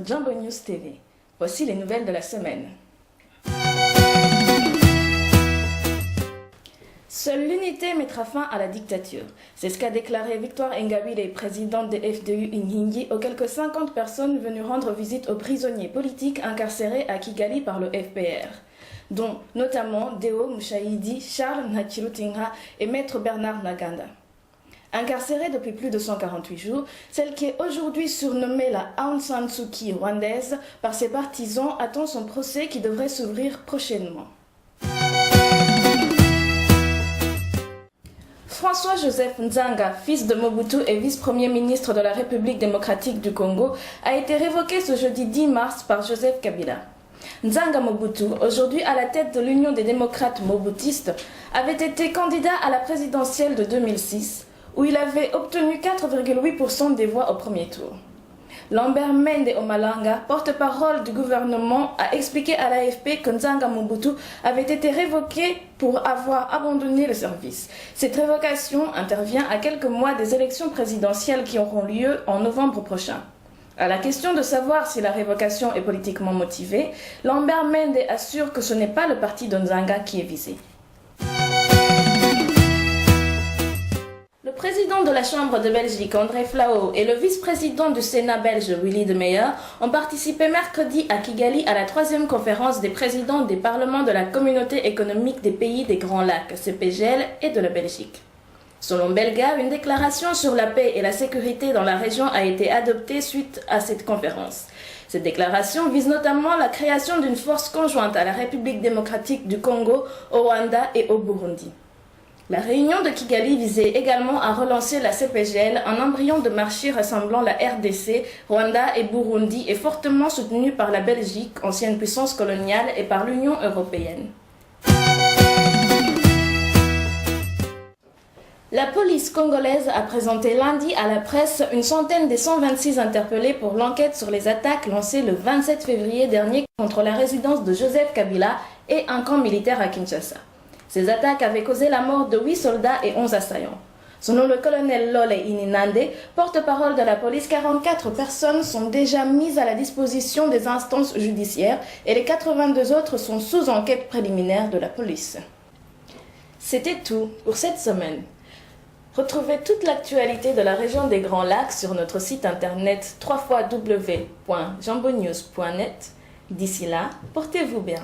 Jambo News TV. Voici les nouvelles de la semaine. Seule l'unité mettra fin à la dictature. C'est ce qu'a déclaré Victoire Ingabire, présidente de FDU Inkingi, aux quelques 50 personnes venues rendre visite aux prisonniers politiques incarcérés à Kigali par le FPR, dont notamment Deo Mushahidi, Charles Ntakirutinka et Maître Bernard Ntaganda. Incarcérée depuis plus de 148 jours, celle qui est aujourd'hui surnommée la Aung San Suu Kyi rwandaise par ses partisans attend son procès qui devrait s'ouvrir prochainement. François-Joseph Nzanga, fils de Mobutu et vice-premier ministre de la République démocratique du Congo, a été révoqué ce jeudi 10 mars par Joseph Kabila. Nzanga Mobutu, aujourd'hui à la tête de l'Union des démocrates mobutistes, avait été candidat à la présidentielle de 2006, où il avait obtenu 4,8% des voix au premier tour. Lambert Mende Omalanga, porte-parole du gouvernement, a expliqué à l'AFP que Nzanga Mobutu avait été révoqué pour avoir abandonné le service. Cette révocation intervient à quelques mois des élections présidentielles qui auront lieu en novembre prochain. À la question de savoir si la révocation est politiquement motivée, Lambert Mende assure que ce n'est pas le parti de Nzanga qui est visé. Le président de la Chambre de Belgique, André Flao, et le vice-président du Sénat belge, Willy de Meyer, ont participé mercredi à Kigali à la 3e conférence des présidents des parlements de la Communauté économique des pays des Grands Lacs, CPGL, et de la Belgique. Selon Belga, une déclaration sur la paix et la sécurité dans la région a été adoptée suite à cette conférence. Cette déclaration vise notamment la création d'une force conjointe à la République démocratique du Congo, au Rwanda et au Burundi. La réunion de Kigali visait également à relancer la CPGL, un embryon de marché rassemblant la RDC, Rwanda et Burundi et fortement soutenu par la Belgique, ancienne puissance coloniale, et par l'Union européenne. La police congolaise a présenté lundi à la presse une centaine des 126 interpellés pour l'enquête sur les attaques lancées le 27 février dernier contre la résidence de Joseph Kabila et un camp militaire à Kinshasa. Ces attaques avaient causé la mort de 8 soldats et 11 assaillants. Selon le colonel Lole Ininande, porte-parole de la police, 44 personnes sont déjà mises à la disposition des instances judiciaires et les 82 autres sont sous enquête préliminaire de la police. C'était tout pour cette semaine. Retrouvez toute l'actualité de la région des Grands Lacs sur notre site internet www.jambonews.net. D'ici là, portez-vous bien.